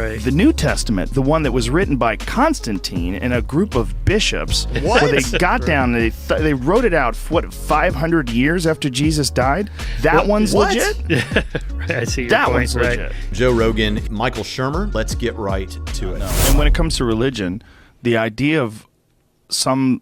Right. The New Testament, the one that was written by Constantine and a group of bishops, What? where they got down and they wrote it out, 500 years after Jesus died? That one's what? legit? Right, I see your That point, one's right. legit. Joe Rogan, Michael Shermer, let's get right to it. And when it comes to religion, the idea of some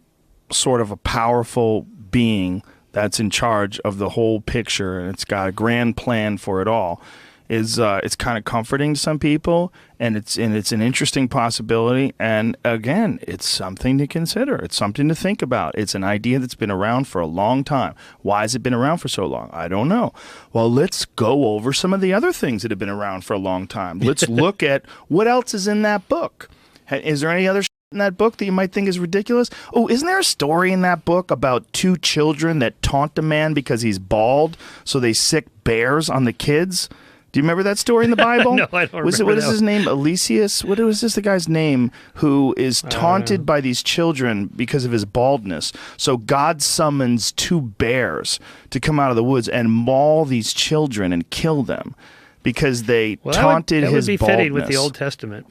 sort of a powerful being that's in charge of the whole picture and it's got a grand plan for it all is it's kind of comforting to some people, and it's an interesting possibility. And again, it's something to consider. It's something to think about. It's an idea that's been around for a long time. Why has it been around for so long? I don't know. Well, let's go over some of the other things that have been around for a long time. Let's look at what else is in that book. Is there any other in that book that you might think is ridiculous? Oh, isn't there a story in that book about two children that taunt a man because he's bald, so they sick bears on the kids? Do you remember that story in the Bible? No, I don't remember. What is his name? Elysius? What was this the guy's name who is taunted by these children because of his baldness? So God summons two bears to come out of the woods and maul these children and kill them because they taunted his baldness. That would be fitting with the Old Testament.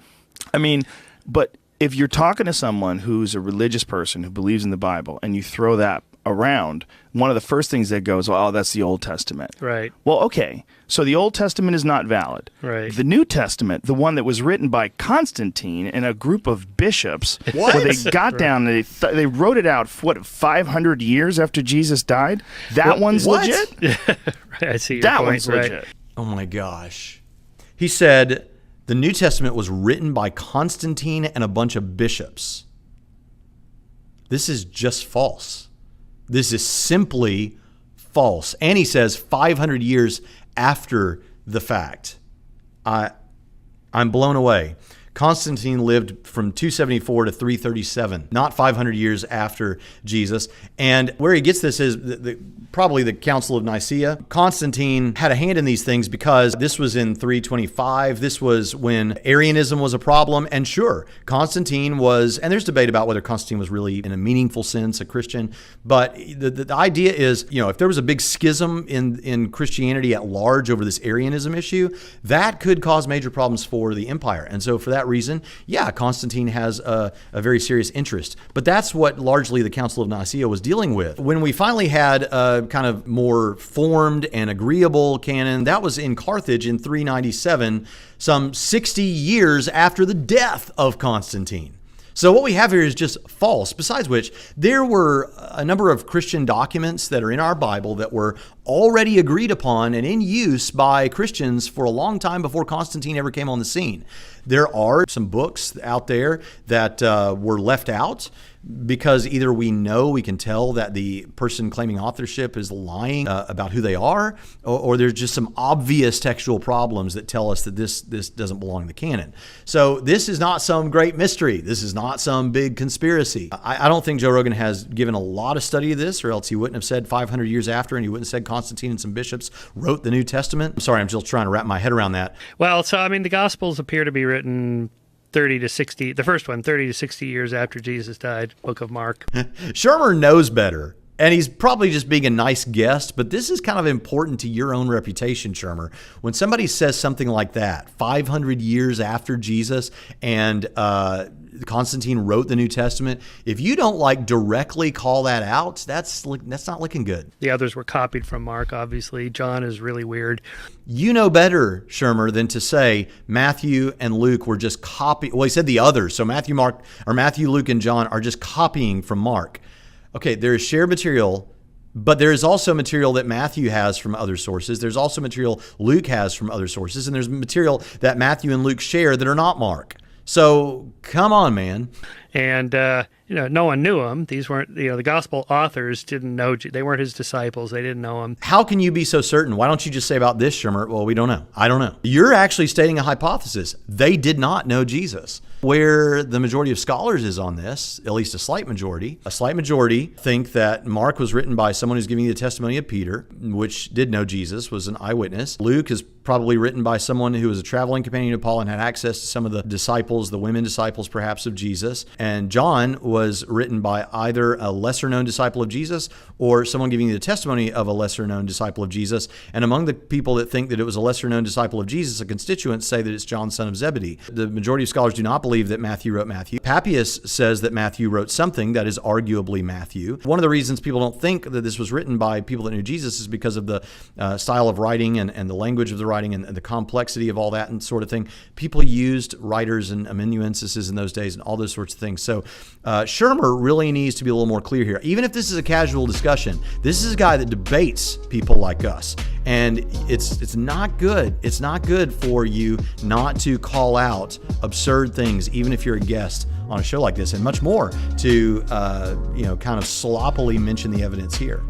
I mean, but if you're talking to someone who's a religious person who believes in the Bible and you throw that around, one of the first things that goes, oh, that's the Old Testament. Right. Well, okay, so the Old Testament is not valid. Right. The New Testament, the one that was written by Constantine and a group of bishops, What? where they got down and they wrote it out, 500 years after Jesus died? That one's what? legit? Right, I see your That point, one's right. legit. Oh my gosh. He said the New Testament was written by Constantine and a bunch of bishops. This is just false. This is simply false. And he says 500 years after the fact. I'm blown away. Constantine lived from 274 to 337, not 500 years after Jesus. And where he gets this is probably the Council of Nicaea. Constantine had a hand in these things because this was in 325. This was when Arianism was a problem. And sure, Constantine was, and there's debate about whether Constantine was really, in a meaningful sense, a Christian. But the idea is, you know, if there was a big schism in Christianity at large over this Arianism issue, that could cause major problems for the empire. And so for that reason, yeah, Constantine has a very serious interest. But that's what largely the Council of Nicaea was dealing with. When we finally had a kind of more formed and agreeable canon, that was in Carthage in 397, some 60 years after the death of Constantine. So what we have here is just false. Besides which, there were a number of Christian documents that are in our Bible that were already agreed upon and in use by Christians for a long time before Constantine ever came on the scene. There are some books out there that were left out because either we can tell that the person claiming authorship is lying about who they are, or there's just some obvious textual problems that tell us that this doesn't belong in the canon. So this is not some great mystery. This is not some big conspiracy. I don't think Joe Rogan has given a lot of study of this, or else he wouldn't have said 500 years after, and he wouldn't have said Constantine and some bishops wrote the New Testament. I'm sorry, I'm still trying to wrap my head around that. Well, so I mean, the Gospels appear to be written 30 to 60, the first one, 30 to 60 years after Jesus died, Book of Mark. Shermer knows better, and he's probably just being a nice guest, but this is kind of important to your own reputation, Shermer. When somebody says something like that, 500 years after Jesus, and Constantine wrote the New Testament, if you don't directly call that out, that's not looking good. The others were copied from Mark, obviously. John is really weird. You know better, Shermer, than to say Matthew and Luke were just copying. Well, he said the others. So Matthew, Luke, and John are just copying from Mark. Okay, there is shared material, but there is also material that Matthew has from other sources. There's also material Luke has from other sources, and there's material that Matthew and Luke share that are not Mark. So come on, man. And, no one knew him. These weren't, the gospel authors didn't know, they weren't his disciples. They didn't know him. How can you be so certain? Why don't you just say about this, Shermer? Well, we don't know. I don't know. You're actually stating a hypothesis. They did not know Jesus. Where the majority of scholars is on this, at least a slight majority think that Mark was written by someone who's giving you the testimony of Peter, which did know Jesus, was an eyewitness. Luke is probably written by someone who was a traveling companion of Paul and had access to some of the disciples, the women disciples perhaps of Jesus. And John was written by either a lesser-known disciple of Jesus or someone giving the testimony of a lesser-known disciple of Jesus. And among the people that think that it was a lesser-known disciple of Jesus, the constituents say that it's John, son of Zebedee. The majority of scholars do not believe that Matthew wrote Matthew. Papias says that Matthew wrote something that is arguably Matthew. One of the reasons people don't think that this was written by people that knew Jesus is because of the style of writing and the language of the writing and the complexity of all that and sort of thing. People used writers and amanuenses in those days and all those sorts of things. So Shermer really needs to be a little more clear here. Even if this is a casual discussion, this is a guy that debates people like us. And it's not good. It's not good for you not to call out absurd things, even if you're a guest on a show like this, and much more to kind of sloppily mention the evidence here.